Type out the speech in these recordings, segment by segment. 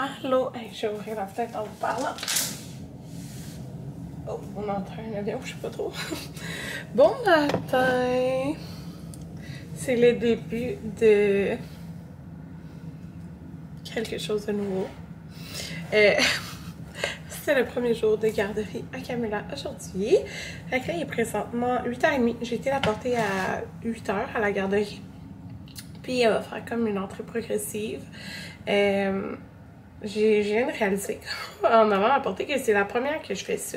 Allô? Hey, je vais ouvrir la fenêtre en vous parlant. Oh, on entend un avion, je sais pas trop. Bon matin! C'est le début de quelque chose de nouveau. C'est le premier jour de garderie à Camilla aujourd'hui. Fait que là, il est présentement 8h30. J'ai été la porter à 8h à la garderie. Puis elle va faire comme une entrée progressive. J'ai viens de réaliser en avant à porter que c'est la première que je fais ça.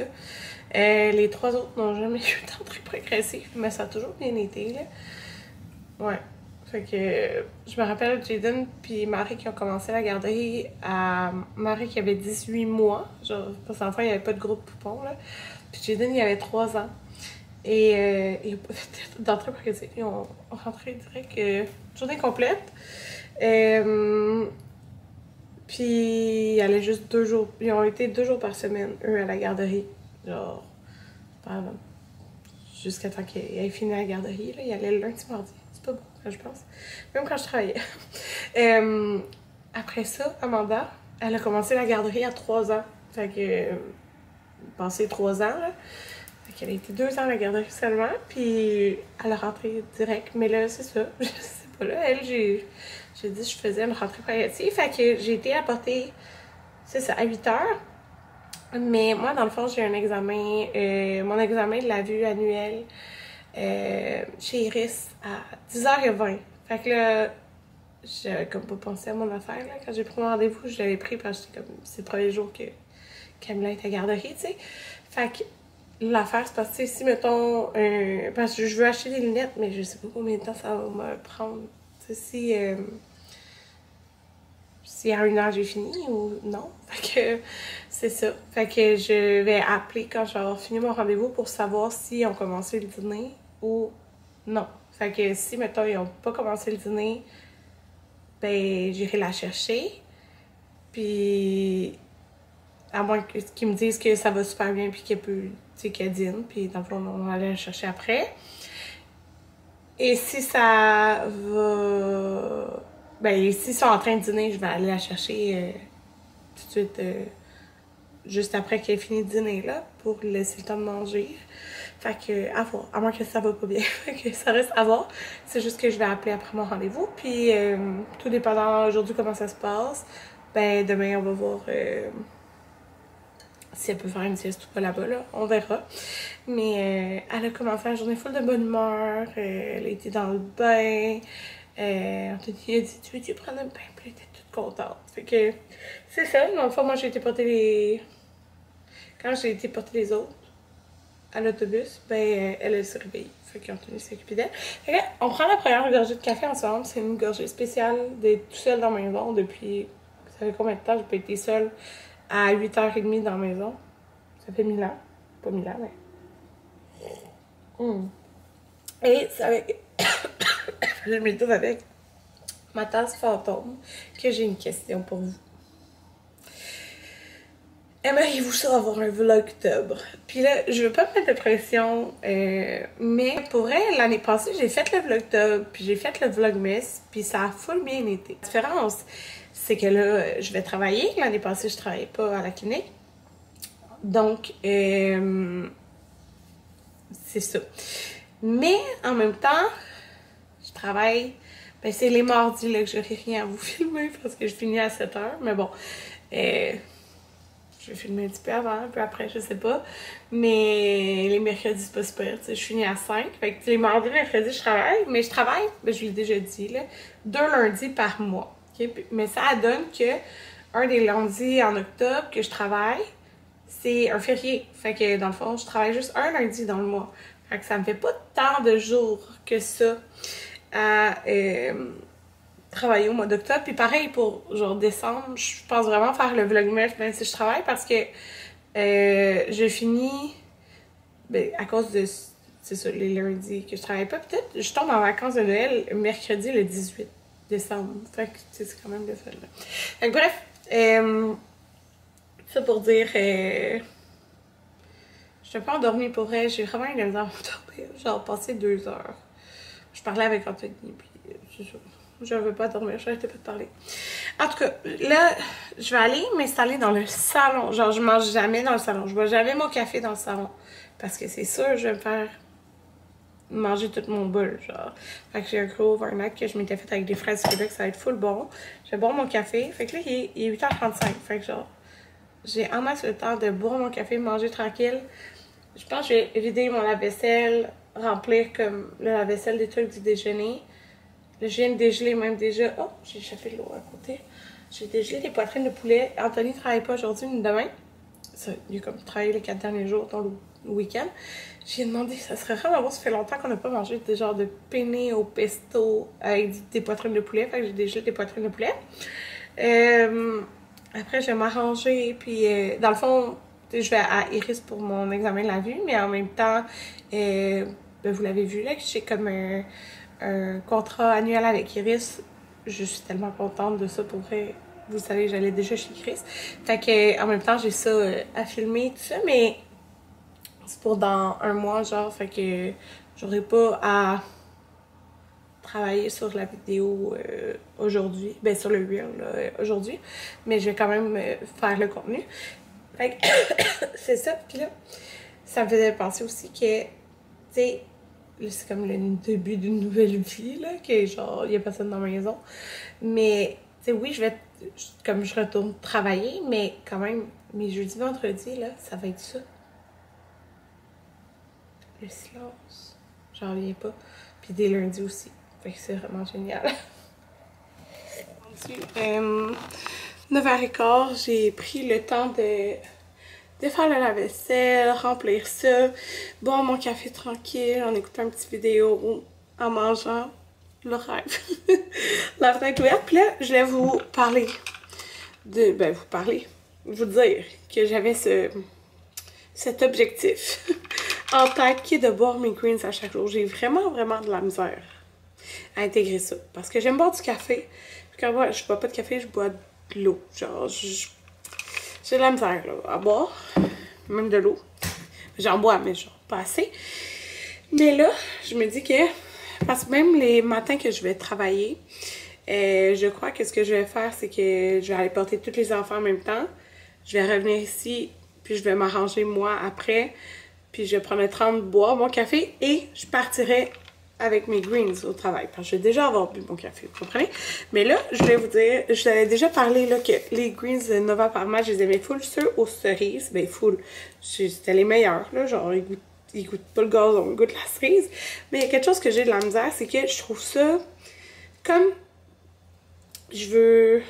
Les trois autres n'ont jamais eu d'entrée progressive, mais ça a toujours bien été, là. Ouais. Fait que je me rappelle Jaden puis Marie qui ont commencé la garderie à Marie qui avait 18 mois. Genre, parce qu'enfant, il n'y avait pas de groupe poupon, là. Puis Jaden, il avait 3 ans. Et d'entrée progressive, ils ont rentré direct journée complète. Puis, il allait juste 2 jours. Ils ont été 2 jours par semaine, eux, à la garderie. Genre, jusqu'à temps qu'ils aient fini la garderie. Là, ils allaient le lundi, mardi. C'est pas beaucoup, je pense. Même quand je travaillais. Après ça, Amanda, elle a commencé la garderie à 3 ans. Fait que, passé 3 ans, là. Fait qu'elle a été 2 ans à la garderie seulement. Puis, elle a rentré direct. Mais là, c'est ça. Je sais pas, là. Elle, j'ai dit que je faisais une rentrée progressive. Fait que j'ai été apportée, c'est ça, à 8h. Mais moi, dans le fond, j'ai un examen, mon examen de la vue annuelle chez Iris à 10h20. Fait que là, j'avais comme pas pensé à mon affaire, là. Quand j'ai pris mon rendez-vous, je l'avais pris parce que c'était comme, c'est le premier jour que Camilla était à la garderie, tu sais. Fait que l'affaire, c'est parce que si, mettons, parce que je veux acheter des lunettes, mais je sais pas combien de temps ça va me prendre. Tu sais, si à 1h j'ai fini ou non. Fait que c'est ça. Fait que je vais appeler quand je vais avoir fini mon rendez-vous pour savoir si on commencé le dîner ou non. Fait que si, mettons, ils n'ont pas commencé le dîner, ben j'irai la chercher. Puis à moins qu'ils me disent que ça va super bien puis qu'elle peut, tu sais, qu'elle dîne. Puis dans le fond, on va aller la chercher après. Et si ça va... Ben, s'ils sont en train de dîner, je vais aller la chercher tout de suite, juste après qu'elle ait fini de dîner, là, pour laisser le temps de manger. Fait que, à voir. À moins que ça va pas bien. Fait que ça reste à voir. C'est juste que je vais appeler après mon rendez-vous. Puis, tout dépendant aujourd'hui comment ça se passe, ben, demain, on va voir si elle peut faire une sieste ou pas là-bas, là. On verra. Mais elle a commencé la journée full de bonne humeur. Elle a été dans le bain. Anthony a dit, tu veux-tu prendre un bain? Puis elle était toute contente. Fait que c'est ça. Dans le fond, moi, j'ai été porter les... Quand j'ai été porter les autres à l'autobus, ben, elle s'est réveillée. Fait qu'Anthony s'est occupé d'elle. Fait que, on prend la première gorgée de café ensemble. C'est une gorgée spéciale d'être tout seul dans la maison depuis... Ça fait combien de temps j'ai pas été seule à 8h30 dans la maison? Ça fait 1000 ans. Pas 1000 ans, mais... Et c'est avec... je me trouve avec ma tasse fantôme que j'ai une question pour vous. Aimeriez-vous ça avoir un vlogtober? Puis là, je veux pas me mettre de pression, mais pour vrai, l'année passée, j'ai fait le vlogtober, puis j'ai fait le vlogmas, puis ça a full bien été. La différence, c'est que là, je vais travailler. L'année passée, je travaillais pas à la clinique. Donc, c'est ça. Mais, en même temps, je travaille... Ben, c'est les mardis là, que j'aurai rien à vous filmer parce que je finis à 7h. Mais bon, je vais filmer un petit peu avant, un peu après, je sais pas. Mais les mercredis, c'est pas super. Je finis à 5. Fait que les mardis, mercredis, je travaille. Mais je travaille, ben, je l'ai déjà dit, là, 2 lundis par mois. Okay? Mais ça donne que un des lundis en octobre que je travaille, c'est un férié. Fait que dans le fond, je travaille juste un lundi dans le mois. Fait que ça me fait pas tant de jours que ça à travailler au mois d'octobre. Puis pareil pour genre décembre, je pense vraiment faire le vlogmas même si je travaille parce que je finis ben, à cause de c'est ça, les lundis que je travaille pas. Peut-être je tombe en vacances de Noël mercredi le 18 décembre. Fait que c'est quand même le fun là. Fait que bref, ça pour dire je suis pas endormie pour vrai, j'ai vraiment eu à m'endormir. Genre passé 2 heures. Je parlais avec Anthony, puis c'est ça. Je veux pas dormir, j'arrête pas de parler. En tout cas, là, je vais aller m'installer dans le salon. Genre, je mange jamais dans le salon. Je bois jamais mon café dans le salon. Parce que c'est sûr, je vais me faire manger tout mon bol, genre. Fait que j'ai un gros overnight que je m'étais fait avec des fraises du Québec, ça va être full bon. Je vais boire mon café. Fait que là, il est 8h35. Fait que genre, j'ai en masse le temps de boire mon café, manger tranquille. Je pense que je vais vider mon lave-vaisselle, remplir comme le lave-vaisselle des trucs du déjeuner. Là, je viens de dégeler même déjà. Oh, j'ai échappé de l'eau à côté. J'ai dégelé des poitrines de poulet. Anthony ne travaille pas aujourd'hui ni demain. Ça, il a comme travaillé les 4 derniers jours, dans le week-end. J'ai demandé, ça serait vraiment bon, ça fait longtemps qu'on n'a pas mangé des genres de penne au pesto avec des poitrines de poulet. Fait que j'ai dégelé des poitrines de poulet. Après, je vais m'arranger. Puis, dans le fond, je vais à Iris pour mon examen de la vue. Mais en même temps, ben, vous l'avez vu là, j'ai comme un contrat annuel avec Iris. Je suis tellement contente de ça pour vrai. Vous savez, j'allais déjà chez Chris. Fait que, en même temps, j'ai ça à filmer, tout ça, mais c'est pour dans un mois, genre. Fait que j'aurai pas à travailler sur la vidéo aujourd'hui. Ben, sur le reel aujourd'hui. Mais je vais quand même faire le contenu. Fait que, c'est ça. Puis là, ça me faisait penser aussi que, tu sais, c'est comme le début d'une nouvelle vie, là, que genre, il n'y a personne dans la maison. Mais, tu sais, oui, comme je retourne travailler, mais quand même, mes jeudis, vendredis, là, ça va être ça. Le silence. J'en reviens pas. Puis des lundis aussi. Fait que c'est vraiment génial. 9h15, j'ai pris le temps de faire le lave-vaisselle, remplir ça, boire mon café tranquille, en écoutant une petite vidéo, en mangeant. Le rêve. La fenêtre ouverte. Puis là, je voulais vous parler vous dire que j'avais cet objectif en tête qui est de boire mes greens à chaque jour. J'ai vraiment de la misère à intégrer ça. Parce que j'aime boire du café. Puis quand moi, je bois pas de café, je bois de l'eau. Genre, j'ai de la misère là, à boire. Même de l'eau. J'en bois, mais genre pas assez. Mais là, je me dis que, parce que même les matins que je vais travailler, je crois que ce que je vais faire, c'est que je vais aller porter tous les enfants en même temps. Je vais revenir ici, puis je vais m'arranger moi après. Puis je vais prendre le temps de boire mon café et je partirai avec mes greens au travail. Parce que je vais déjà avoir bu mon café, vous comprenez? Mais là, je vais vous dire, je vous avais déjà parlé là, que les greens de Nova Parma, je les aimais full. Ceux aux cerises, ben full. C'était les meilleurs, là, genre ils goûtent pas le gazon, ils goûtent la cerise. Mais il y a quelque chose que j'ai de la misère, c'est que je trouve ça comme je veux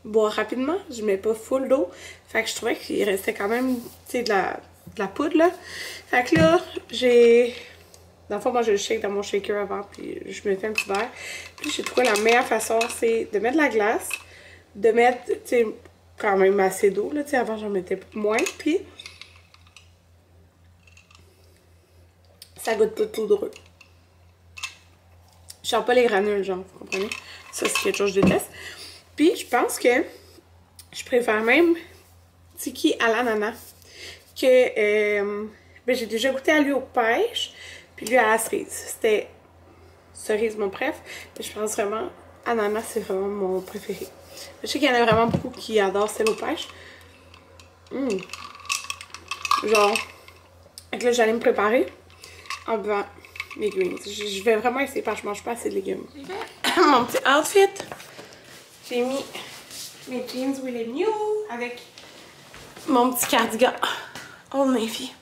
boire rapidement, je mets pas full d'eau. Fait que je trouvais qu'il restait quand même, tu sais, de la poudre, là. Fait que là, dans le fond, moi, je le shake dans mon shaker avant, puis je me fais un petit verre. Puis j'ai trouvé la meilleure façon, c'est de mettre de la glace, de mettre, tu sais, quand même assez d'eau, là, tu sais, avant, j'en mettais moins, puis ça goûte pas poudreux. Je sens pas les granules, genre, vous comprenez? Ça, c'est quelque chose que je déteste. Puis, je pense que je préfère même tiki à l'ananas que... ben, j'ai déjà goûté à lui aux pêches, puis lui à la cerise. C'était cerise mon préf, mais je pense vraiment ananas, c'est vraiment mon préféré. Je sais qu'il y en a vraiment beaucoup qui adorent celle aux pêches. Genre, donc là, j'allais me préparer en buvant mes greens. Je vais vraiment essayer parce que je mange pas assez de légumes. Mon petit outfit. J'ai mis mes jeans Willie New avec mon petit cardigan Old Navy.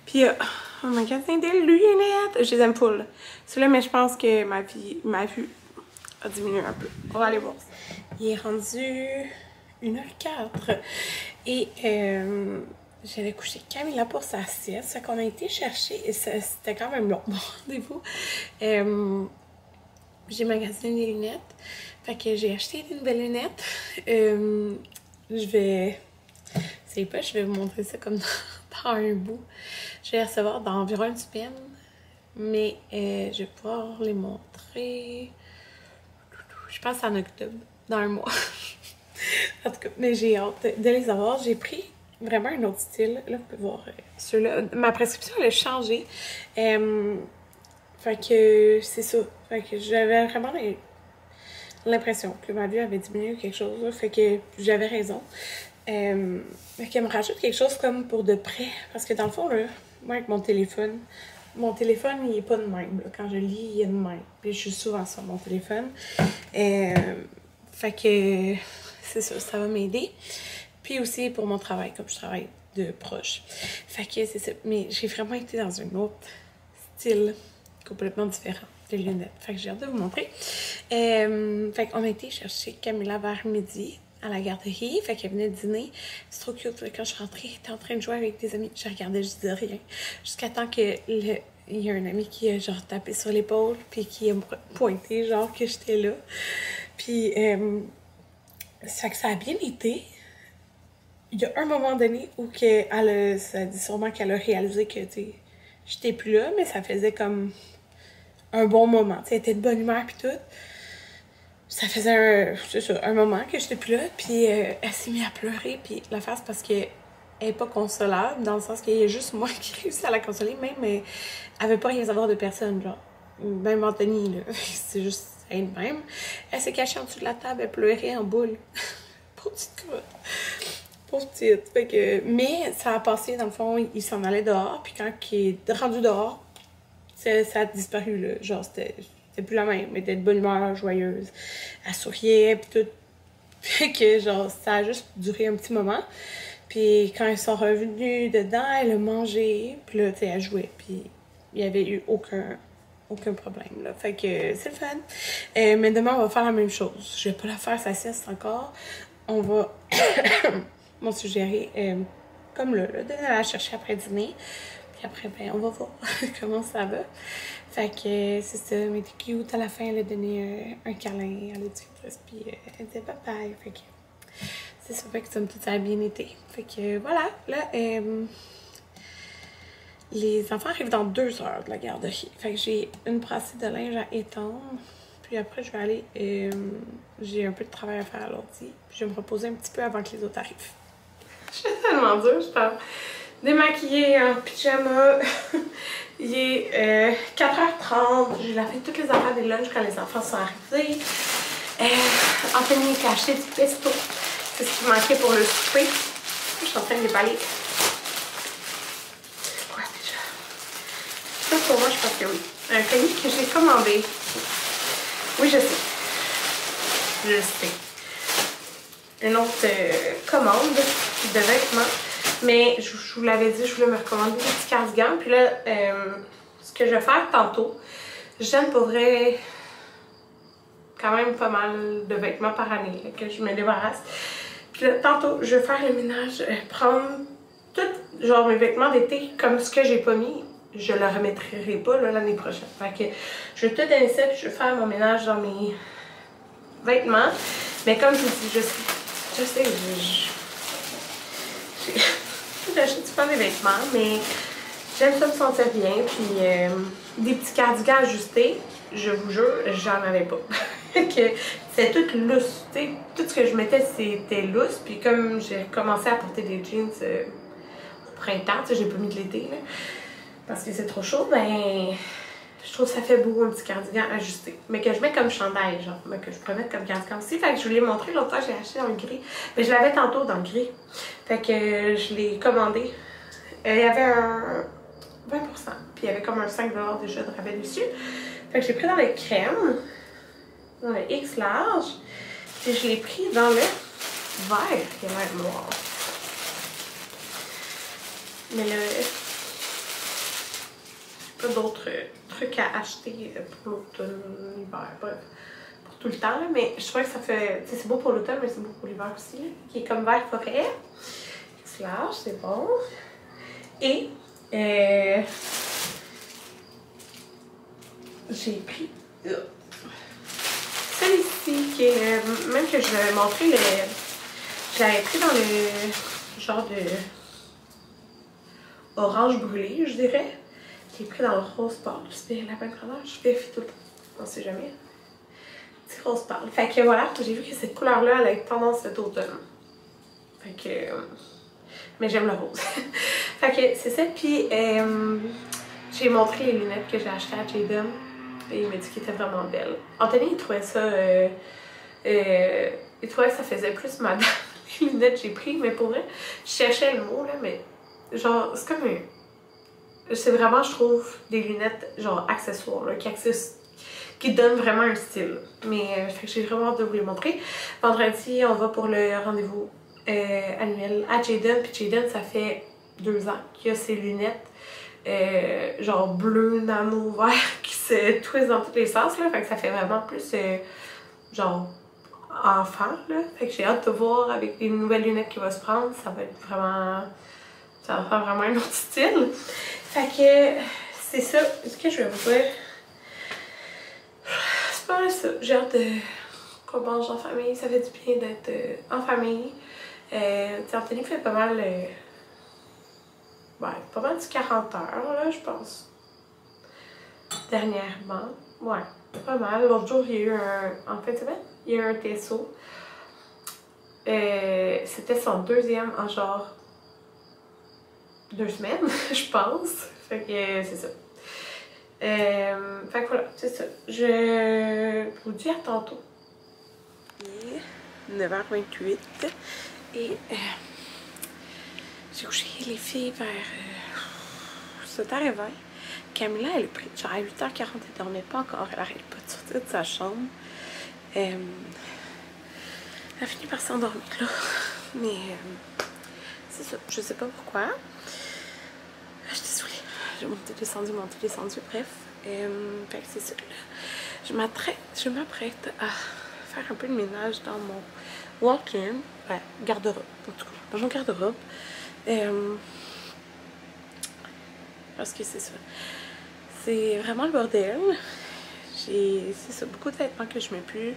Puis un magasin de lunettes. Je les aime full. Celui-là, mais je pense que ma vue a diminué un peu. On va aller voir. Il est rendu 1h04. Et j'avais couché Camilla pour sa sieste. Fait qu'on a été chercher. Et c'était quand même long, mon rendez-vous. J'ai magasiné des lunettes. Fait que j'ai acheté des nouvelles lunettes. Je vais vous montrer ça comme dans un bout. Je vais les recevoir dans environ une semaine. Mais je vais pouvoir les montrer. Je pense en octobre, dans un mois. En tout cas, mais j'ai hâte de les avoir. J'ai pris vraiment un autre style. Là, vous pouvez voir ceux-là. Ma prescription, elle a changé. Fait que c'est ça. Fait que j'avais vraiment l'impression que ma vue avait diminué ou quelque chose, là, fait que j'avais raison. Fait qu'elle me rajoute quelque chose comme pour de près, parce que dans le fond, là, moi avec mon téléphone, il est pas de même, là. Quand je lis, il est de même. Puis je suis souvent sur mon téléphone. Fait que c'est ça, ça va m'aider. Puis aussi pour mon travail, comme je travaille de proche. Fait que c'est ça. Mais j'ai vraiment été dans un autre style complètement différent de lunettes. Fait que j'ai hâte de vous montrer. Fait qu'on a été chercher Camilla vers midi à la garderie. Fait qu'elle venait dîner. C'est trop cute. Quand je suis rentrée, elle était en train de jouer avec des amis. Je regardais, je disais rien. Jusqu'à temps que il y a un ami qui a genre tapé sur l'épaule puis qui a pointé genre que j'étais là. Puis ça fait que ça a bien été. Il y a un moment donné où ça dit sûrement qu'elle a réalisé que j'étais plus là, mais ça faisait comme un bon moment. T'sais, elle était de bonne humeur puis tout. Ça faisait un moment que j'étais plus là, puis elle s'est mise à pleurer, puis la face parce qu'elle est pas consolable, dans le sens qu'il y a juste moi qui réussis à la consoler, même elle avait pas rien à savoir de personne, genre. Même Anthony, là. C'est juste elle de même. Elle s'est cachée en dessous de la table, elle pleurait en boule. Pauvre petite crotte. Pauvre petite. Fait que, mais ça a passé, dans le fond, il s'en allait dehors, puis quand il est rendu dehors, ça a disparu, là. Genre, c'était plus la même. Elle était de bonne humeur, joyeuse. Elle souriait, puis tout. Fait que, genre, ça a juste duré un petit moment. Puis quand ils sont revenus dedans, elle a mangé, puis là, tu sais, elle jouait, puis il n'y avait eu aucun problème, là. Fait que c'est le fun. Mais demain, on va faire la même chose. Je vais pas la faire sa sieste encore. On va m'ont suggéré, comme là, d'aller la chercher après dîner. Puis après, ben, on va voir comment ça va. Fait que c'est ça, mais t'es cute. À la fin, elle a donné un câlin à l'éducatrice, puis elle disait bye-bye. Fait que c'est ça, fait que somme toute, ça a bien été. Fait que voilà, là, les enfants arrivent dans 2 heures de la garderie. Fait que j'ai une brassée de linge à étendre. Puis après, je vais aller, j'ai un peu de travail à faire à l'ordi. Puis je vais me reposer un petit peu avant que les autres arrivent. Je suis tellement dure, je parle. Démaquillée en pyjama. Il est 4h30. J'ai lavé toutes les affaires des lunchs quand les enfants sont arrivés. Anthony a acheté du pesto. C'est ce qui manquait pour le souper. Je suis en train de déballer. C'est quoi déjà? Ça pour moi, je pense que oui. Un colis que j'ai commandé. Oui, je sais. Je sais. Une autre commande de vêtements. Mais je vous l'avais dit, je voulais me recommander des petits cardigans. Puis là, ce que je vais faire tantôt, j'aime pour vrai quand même pas mal de vêtements par année là, que je me débarrasse. Puis là, tantôt, je vais faire le ménage, prendre tous genre mes vêtements d'été comme ce que j'ai pas mis. Je le remettrai pas l'année prochaine. Fait que je vais tout donner ça puis je vais faire mon ménage dans mes vêtements. Mais comme je vous dis, je sais, j'achète souvent des vêtements, mais j'aime ça me sentir bien. Puis des petits cardigans ajustés, je vous jure, j'en avais pas. Que c'est tout lousse. T'sais, tout ce que je mettais, c'était lousse. Puis comme j'ai commencé à porter des jeans au printemps, j'ai pas mis de l'été, là, parce que c'est trop chaud, ben je trouve que ça fait beau un petit cardigan ajusté. Mais que je mets comme chandail, genre, mais que je pourrais mettre comme cardigan aussi. Fait que je vous l'ai montré l'autre fois, j'ai acheté dans le gris. Mais je l'avais tantôt dans le gris. Fait que je l'ai commandé. Il y avait un 20%. Puis il y avait comme un 5$ déjà de rabais dessus. Fait que j'ai pris dans le crème, dans le X large. Puis je l'ai pris dans le vert, qui est vert noir. Mais là, pas d'autres trucs à acheter pour l'automne, l'hiver, bref, pour tout le temps, là, mais je trouvais que ça fait, c'est beau pour l'automne, mais c'est beau pour l'hiver aussi, là, qui est comme vert forêt, large, c'est bon, et j'ai pris celui-ci, qui est, même que je vais montrer, je l'avais pris dans le genre de orange brûlé, je dirais. Qui est pris dans le rose pâle. C'est la même couleur, je vérifie tout le temps. On sait jamais. Petit rose pâle. Fait que voilà, j'ai vu que cette couleur-là, elle a eu tendance cet automne. Fait que. Mais j'aime le rose. Fait que c'est ça. Puis j'ai montré les lunettes que j'ai achetées à Jaden. Et il m'a dit qu'elles étaient vraiment belles. Anthony, il trouvait ça Il trouvait que ça faisait plus madame les lunettes que j'ai pris, mais pour vrai, je cherchais le mot là, mais genre, c'est comme un. C'est vraiment, je trouve, des lunettes genre accessoires, là, qui donnent vraiment un style. Mais fait que j'ai vraiment hâte de vous les montrer. Vendredi, on va pour le rendez-vous annuel à Jayden. Puis Jayden, ça fait 2 ans qu'il a ses lunettes genre bleu, nano, vert qui se twistent dans tous les sens. Là. Fait que ça fait vraiment plus genre enfant. Là. Fait que j'ai hâte de voir avec les nouvelles lunettes qu'il va se prendre. Ça va être vraiment. Ça va faire vraiment un autre style. Fait que c'est ça. Ce que je vais vous dire. C'est pas mal ça. J'ai hâte de qu'on mange en famille. Ça fait du bien d'être en famille. Anthony fait pas mal. Pas mal du 40 heures, là, je pense. Dernièrement. Ouais, pas mal. L'autre jour, il y a eu en fait, il y a eu un TSO. C'était son 2e en genre 2 semaines, je pense. Fait que c'est ça. Fait que voilà, c'est ça. Je vous dis à tantôt. Il est 9h28 et j'ai couché les filles vers 7h20. Camilla, elle est prise genre à 8h40, elle dormait pas encore, elle arrête pas de sortir de sa chambre. Elle a fini par s'endormir là. Mais c'est ça, je sais pas pourquoi. Je suis désolée, j'ai monté, descendu, bref. Fait que c'est ça là. Je m'apprête à faire un peu de ménage dans mon walk-in, garde-robe, en tout cas, dans mon garde-robe. Parce que c'est ça. C'est vraiment le bordel. C'est ça, beaucoup de vêtements que je mets plus.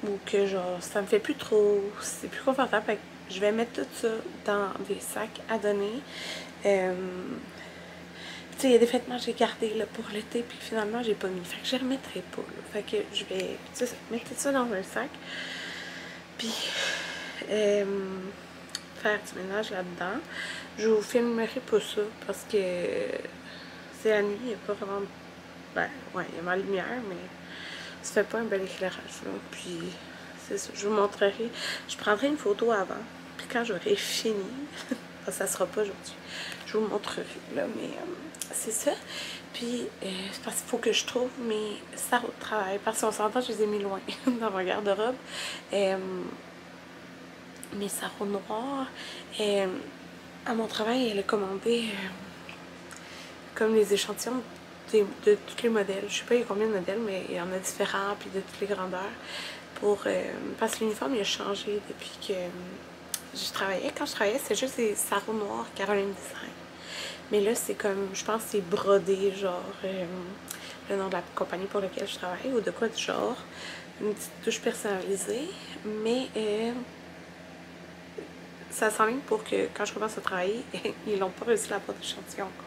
Ou que genre, ça me fait plus trop. C'est plus confortable. Fait que je vais mettre tout ça dans des sacs à donner. Tu sais, il y a des vêtements que j'ai gardés là, pour l'été. Puis finalement, j'ai pas mis. Fait que je les remettrai pas. Là. Fait que je vais mettre tout ça dans un sac. Puis faire du ménage là-dedans. Je vous filmerai pas ça parce que c'est la nuit, il n'y a pas vraiment. Ben, ouais, il y a ma lumière, mais ça fait pas un bel éclairage là. Puis c'est ça, je vous montrerai. Je prendrai une photo avant. Puis quand j'aurai fini, ça sera pas aujourd'hui, je vous montrerai là, mais c'est ça. Puis c'est parce qu'il faut que je trouve mes sarraux de travail. Parce qu'on s'entend, je les ai mis loin dans mon garde-robe. Mes sarraux noirs. À mon travail, elle a commandé comme les échantillons de tous les modèles. Je sais pas il y a combien de modèles, mais il y en a différents, puis de toutes les grandeurs. Parce que l'uniforme, il a changé depuis que je travaillais. Quand je travaillais, c'est juste des sarraux noirs Caroline Design. Mais là, c'est comme, je pense que c'est brodé, genre, le nom de la compagnie pour laquelle je travaille, ou de quoi du genre. Une petite touche personnalisée. Mais ça s'enligne pour que quand je commence à travailler, ils n'ont pas réussi la boîte d'échantillon encore.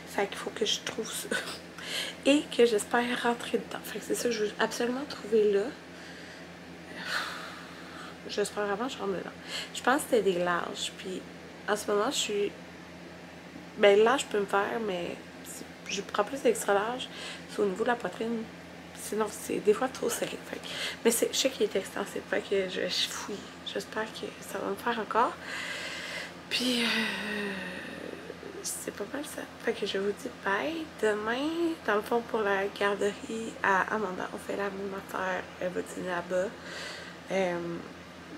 Fait qu'il faut que je trouve ça. Et que j'espère rentrer dedans. Fait que c'est ça que je veux absolument trouver là. J'espère vraiment que je rentre dedans. Je pense que c'était des larges. Puis en ce moment, je suis. Ben large, je peux me faire, mais je prends plus d'extra large. C'est au niveau de la poitrine. Sinon, c'est des fois trop serré. Fait que... Mais je sais qu'il est extensif. Fait que je fouille. J'espère que ça va me faire encore. Puis c'est pas mal ça. Fait que je vous dis bye. Demain, dans le fond, pour la garderie à Amanda, on fait la même affaire. Elle va dîner là-bas.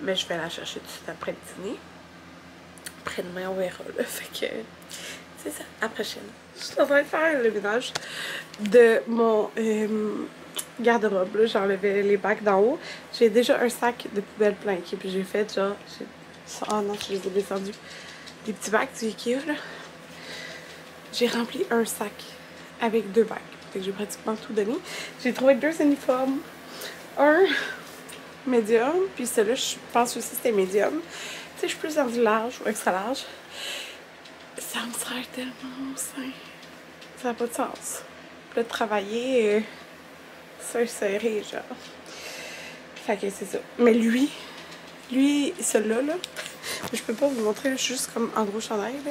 Mais je vais la chercher tout de suite après le dîner. Après-demain, on verra là. Fait que c'est ça. À la prochaine. Je suis en train de faire le ménage de mon garde-robe. J'enlevais les bacs d'en haut. J'ai déjà un sac de poubelle plein. Puis j'ai fait genre. Oh non, je les ai descendus. Des petits bacs du Ikea là. J'ai rempli un sac avec 2 bacs. Fait que j'ai pratiquement tout donné. J'ai trouvé 2 uniformes. Un médium, puis celui-là, je pense aussi que c'était médium. Tu sais, je suis plus dans du large ou extra large. Ça me sert tellement au sein. Ça n'a pas de sens. Puis là, de travailler, ça serré, genre. Fait que c'est ça. Mais lui, celui-là, là, je peux pas vous montrer, je suis juste comme en gros chandail, là.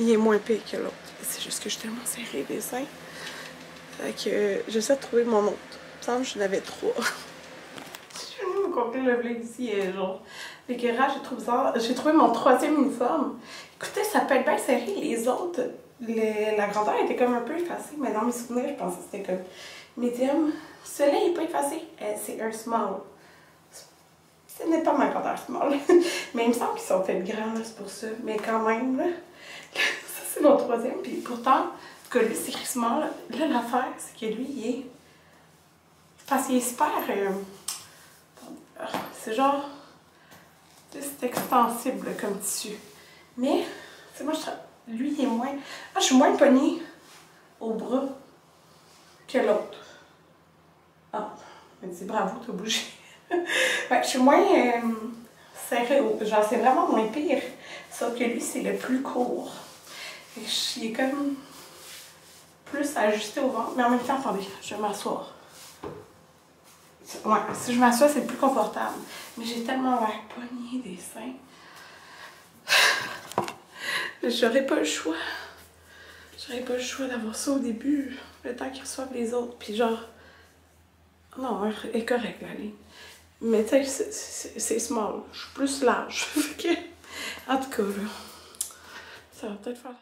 Il est moins pire que l'autre. C'est juste que je suis tellement serrée les seins. Fait que j'essaie de trouver mon autre. Il me semble que j'en avais 3. Je suis complet, le vlog ici est genre éclairage, j'ai trouvé bizarre. J'ai trouvé mon 3e uniforme. Écoutez, ça peut être bien serré. Les autres, la grandeur était comme un peu effacée, mais dans mes souvenirs, je pensais que c'était comme medium. Celui-là, il n'est pas effacé. C'est un small. Ce n'est pas ma grandeur small. Mais il me semble qu'ils sont peut-être grands, c'est pour ça. Mais quand même, là, ça c'est mon 3e. Puis pourtant, en tout cas, lui, c'est écrit small. Là, l'affaire, c'est que lui, il est. Parce qu'il est super. C'est genre. C'est extensible comme tissu. Mais, c'est moi, lui, il est moins. Ah, je suis moins pognée au bras que l'autre. Ah, elle me dit bravo, t'as bougé. Ouais, je suis moins serrée. Genre, c'est vraiment moins pire. Sauf que lui, c'est le plus court. Il est comme plus ajusté au ventre. Mais en même temps, attendez, je vais m'asseoir. Ouais, si je m'assois, c'est plus confortable. Mais j'ai tellement l'air pognée des seins. J'aurais pas le choix. J'aurais pas le choix d'avoir ça au début. Le temps qu'ils reçoivent les autres. Puis genre. Non, elle est correcte, la ligne. Mais tu sais, c'est small. Je suis plus large. En tout cas, là. Ça va peut-être faire la